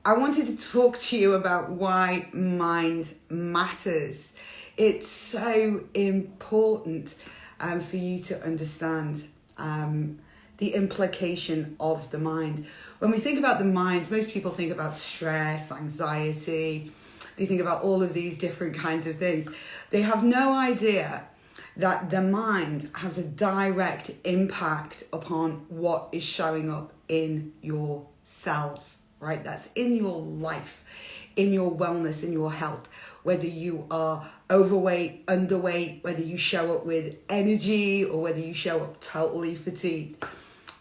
I wanted to talk to you about why mind matters. It's so important for you to understand the implication of the mind. When we think about the mind, most people think about stress, anxiety. They think about all of these different kinds of things. They have no idea that the mind has a direct impact upon what is showing up in your cells, right? That's in your life, in your wellness, in your health. Whether you are overweight, underweight, whether you show up with energy or whether you show up totally fatigued.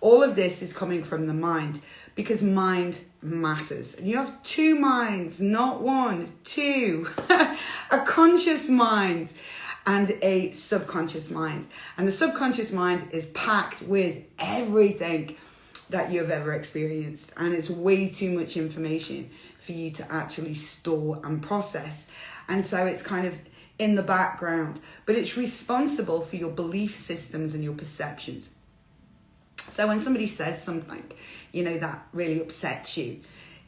All of this is coming from the mind because mind matters. And you have two minds, not one, two. A conscious mind and a subconscious mind. And the subconscious mind is packed with everything that you have ever experienced. And it's way too much information for you to actually store and process. And so it's kind of in the background, but it's responsible for your belief systems and your perceptions. So when somebody says something, that really upsets you,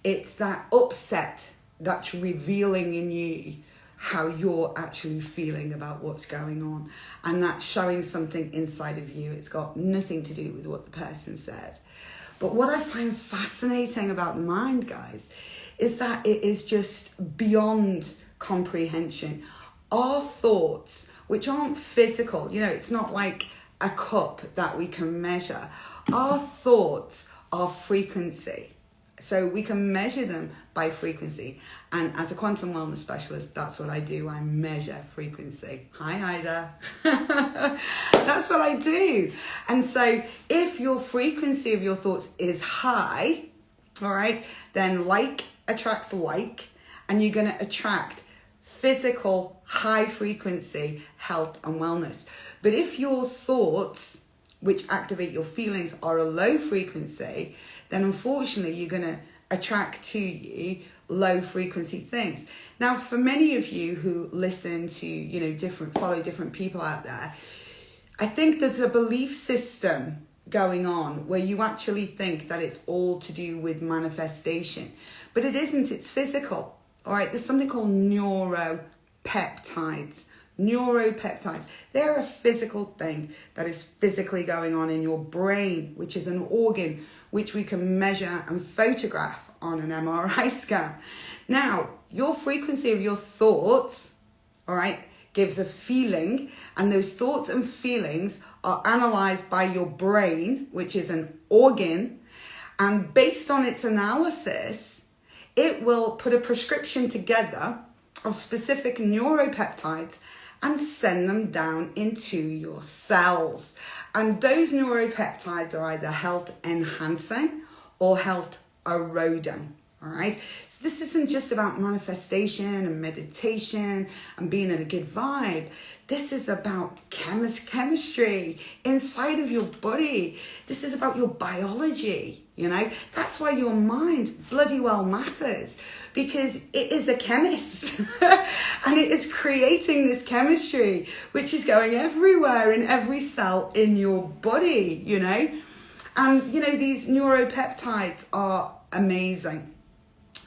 it's that upset that's revealing in you how you're actually feeling about what's going on. And that's showing something inside of you. It's got nothing to do with what the person said. But what I find fascinating about the mind, guys, is that it is just beyond comprehension. Our thoughts, which aren't physical, it's not like a cup that we can measure. Our thoughts are frequency. So we can measure them by frequency. And as a quantum wellness specialist, that's what I do. I measure frequency. Hi, Ida. That's what I do. And so if your frequency of your thoughts is high, all right, then like attracts like, and you're going to attract physical, high frequency health and wellness. But if your thoughts, which activate your feelings, are a low frequency, then unfortunately you're going to attract to you low frequency things. Now, for many of you who listen to, follow different people out there, I think there's a belief system going on where you actually think that it's all to do with manifestation, but it isn't. It's physical. All right. There's something called neuropeptides. Neuropeptides. They're a physical thing that is physically going on in your brain, which is an organ which we can measure and photograph on an MRI scan. Now, your frequency of your thoughts, all right, gives a feeling, and those thoughts and feelings are analyzed by your brain, which is an organ, and based on its analysis, it will put a prescription together of specific neuropeptides and send them down into your cells. And those neuropeptides are either health enhancing or health eroding. All right. So this isn't just about manifestation and meditation and being in a good vibe. This is about chemistry inside of your body. This is about your biology. That's why your mind bloody well matters, because it is a chemist and it is creating this chemistry, which is going everywhere in every cell in your body, And, these neuropeptides are amazing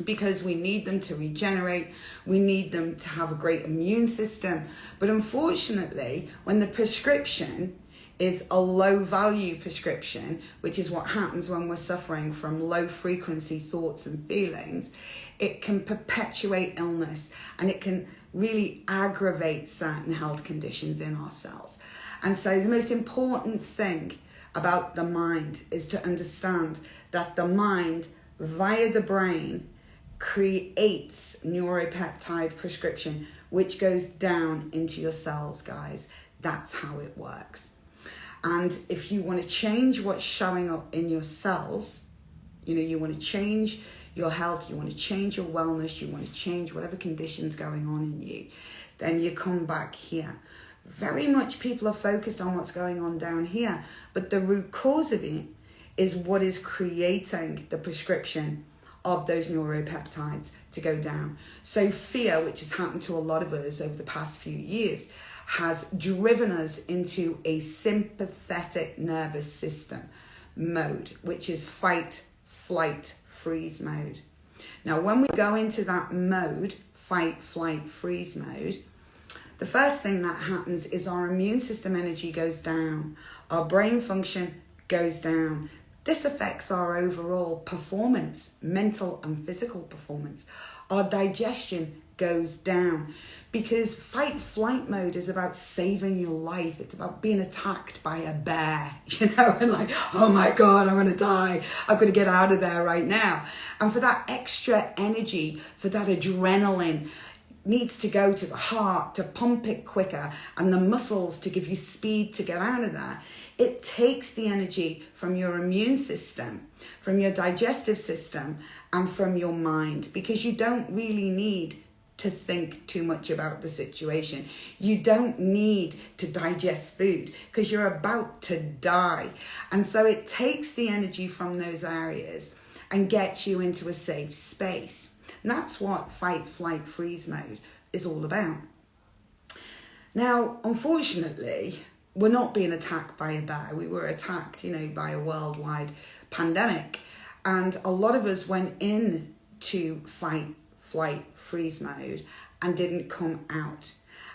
because we need them to regenerate. We need them to have a great immune system. But unfortunately, when the prescription is a low value prescription, which is what happens when we're suffering from low frequency thoughts and feelings, it can perpetuate illness and it can really aggravate certain health conditions in our cells. And so the most important thing about the mind is to understand that the mind via the brain creates neuropeptide prescription, which goes down into your cells, guys. That's how it works. And if you want to change what's showing up in your cells, you want to change your health, you want to change your wellness, you want to change whatever conditions going on in you, then you come back here. Very much people are focused on what's going on down here, but the root cause of it is what is creating the prescription of those neuropeptides to go down. So fear, which has happened to a lot of us over the past few years, has driven us into a sympathetic nervous system mode, which is fight, flight, freeze mode. Now, when we go into that mode, fight, flight, freeze mode, the first thing that happens is our immune system energy goes down. Our brain function goes down. This affects our overall performance, mental and physical performance. Our digestion goes down because fight flight mode is about saving your life. It's about being attacked by a bear, and like, oh my God, I'm going to die. I've got to get out of there right now. And for that extra energy, for that adrenaline, needs to go to the heart to pump it quicker and the muscles to give you speed to get out of there. It takes the energy from your immune system, from your digestive system, and from your mind, because you don't really need to think too much about the situation. You don't need to digest food because you're about to die. And so it takes the energy from those areas and gets you into a safe space. And that's what fight, flight, freeze mode is all about. Now, unfortunately, we're not being attacked by a bear. We were attacked, by a worldwide pandemic. And a lot of us went into fight, flight, freeze mode and didn't come out.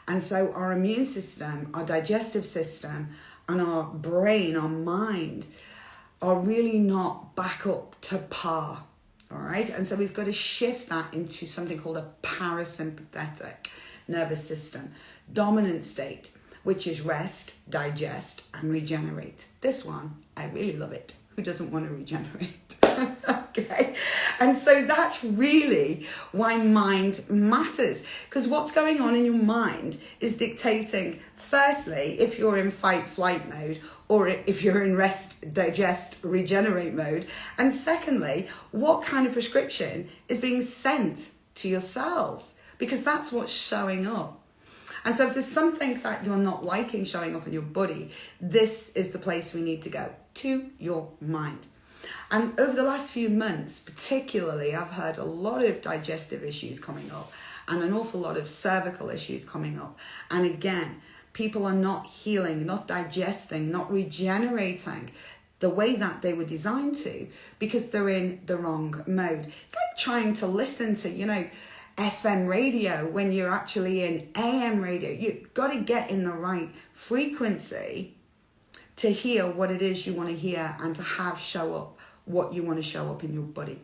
And so our immune system, our digestive system, and our brain, our mind, are really not back up to par. All right. And so we've got to shift that into something called a parasympathetic nervous system, dominant state, which is rest, digest, and regenerate. This one, I really love it. Who doesn't want to regenerate? Okay. And so that's really why mind matters, because what's going on in your mind is dictating, firstly, if you're in fight, flight mode, or if you're in rest, digest, regenerate mode. And secondly, what kind of prescription is being sent to your cells, because that's what's showing up. And so if there's something that you're not liking showing up in your body, this is the place we need to go, to your mind. And over the last few months, particularly, I've heard a lot of digestive issues coming up and an awful lot of cervical issues coming up. And again, people are not healing, not digesting, not regenerating the way that they were designed to, because they're in the wrong mode. It's like trying to listen to, FM radio when you're actually in AM radio. You've got to get in the right frequency to hear what it is you want to hear and to have show up what you want to show up in your body.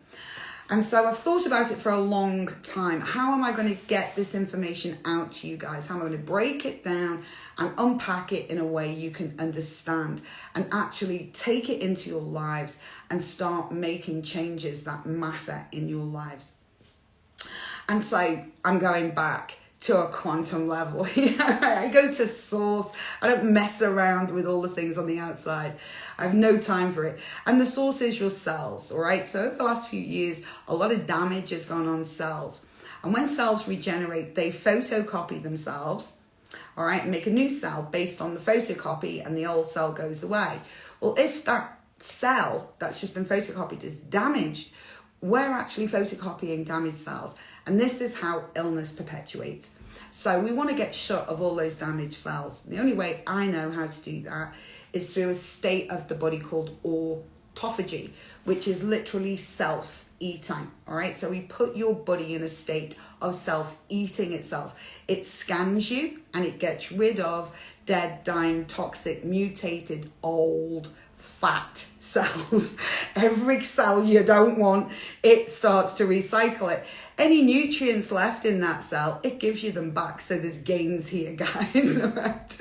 And so I've thought about it for a long time. How am I going to get this information out to you guys? How am I going to break it down and unpack it in a way you can understand and actually take it into your lives and start making changes that matter in your lives? And so I'm going back to a quantum level. I go to source. I don't mess around with all the things on the outside. I have no time for it. And the source is your cells, all right? So over the last few years, a lot of damage has gone on cells. And when cells regenerate, they photocopy themselves, all right, and make a new cell based on the photocopy, and the old cell goes away. Well, if that cell that's just been photocopied is damaged, we're actually photocopying damaged cells. And this is how illness perpetuates. So we want to get shut of all those damaged cells. The only way I know how to do that is through a state of the body called autophagy, which is literally self-eating. All right. So we put your body in a state of self-eating itself. It scans you and it gets rid of dead, dying, toxic, mutated, old, fat cells. Every cell you don't want, it starts to recycle it. Any nutrients left in that cell, it gives you them back. So there's gains here, guys. Right?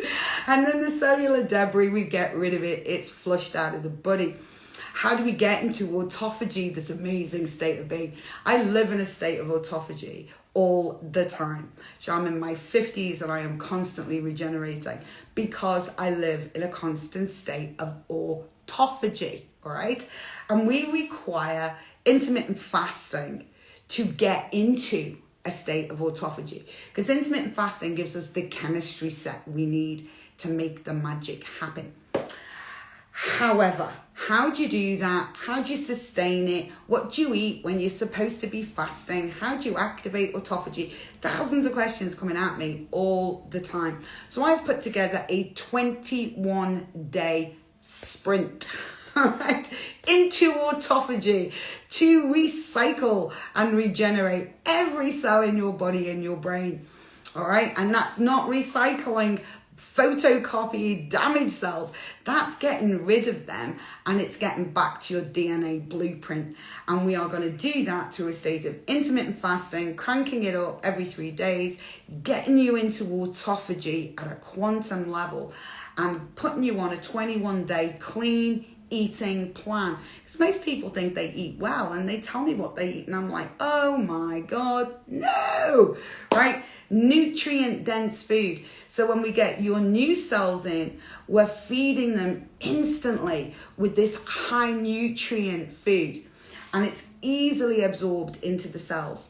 And then the cellular debris, we get rid of it. It's flushed out of the body. How do we get into autophagy, this amazing state of being? I live in a state of autophagy all the time. So I'm in my 50s and I am constantly regenerating because I live in a constant state of autophagy, all right? And we require intermittent fasting to get into a state of autophagy, because intermittent fasting gives us the chemistry set we need to make the magic happen. However, how do you do that? How do you sustain it? What do you eat when you're supposed to be fasting? How do you activate autophagy? Thousands of questions coming at me all the time. So I've put together a 21-day sprint. all right, into autophagy to recycle and regenerate every cell in your body and your brain, all right? And that's not recycling photocopied damaged cells. That's getting rid of them, and it's getting back to your DNA blueprint. And we are going to do that through a state of intermittent fasting, cranking it up every 3 days, getting you into autophagy at a quantum level, and putting you on a 21-day clean eating plan. Because most people think they eat well, and they tell me what they eat, and I'm like, oh my God, no, right? Nutrient dense food. So when we get your new cells in, we're feeding them instantly with this high nutrient food, and it's easily absorbed into the cells.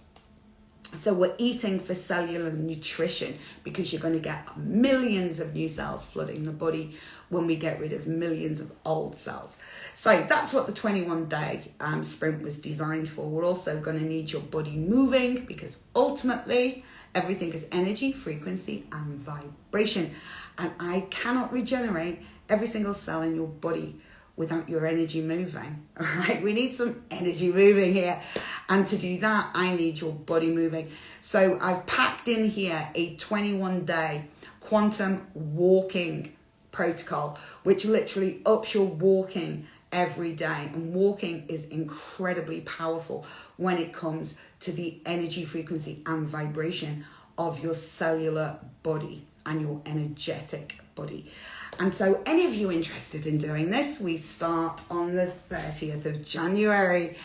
So we're eating for cellular nutrition, because you're going to get millions of new cells flooding the body when we get rid of millions of old cells. So that's what the 21-day sprint was designed for. We're also going to need your body moving, because ultimately everything is energy, frequency, and vibration. And I cannot regenerate every single cell in your body without your energy moving, all right? We need some energy moving here. And to do that, I need your body moving. So I've packed in here a 21-day quantum walking protocol, which literally ups your walking every day. And walking is incredibly powerful when it comes to the energy, frequency, and vibration of your cellular body and your energetic body. And so any of you interested in doing this, we start on the 30th of January,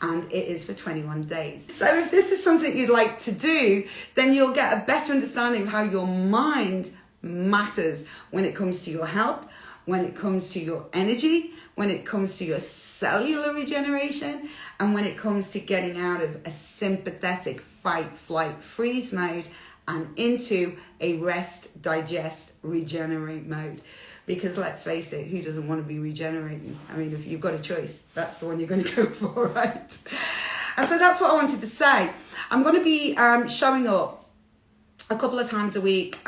and it is for 21 days. So if this is something you'd like to do, then you'll get a better understanding of how your mind matters when it comes to your health, when it comes to your energy, when it comes to your cellular regeneration, and when it comes to getting out of a sympathetic fight, flight, freeze mode and into a rest, digest, regenerate mode. Because let's face it, who doesn't want to be regenerating? I mean, if you've got a choice, that's the one you're going to go for, right? And so that's what I wanted to say. I'm going to be showing up a couple of times a week,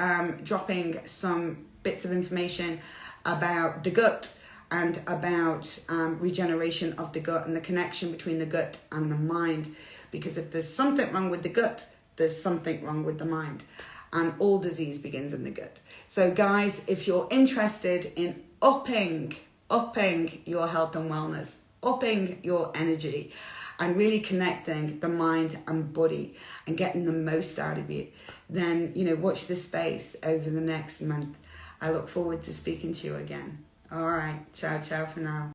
dropping some bits of information about the gut and about regeneration of the gut and the connection between the gut and the mind. Because if there's something wrong with the gut, there's something wrong with the mind. And all disease begins in the gut. So guys, if you're interested in upping your health and wellness, upping your energy, and really connecting the mind and body and getting the most out of it, then, watch this space over the next month. I look forward to speaking to you again. All right, ciao for now.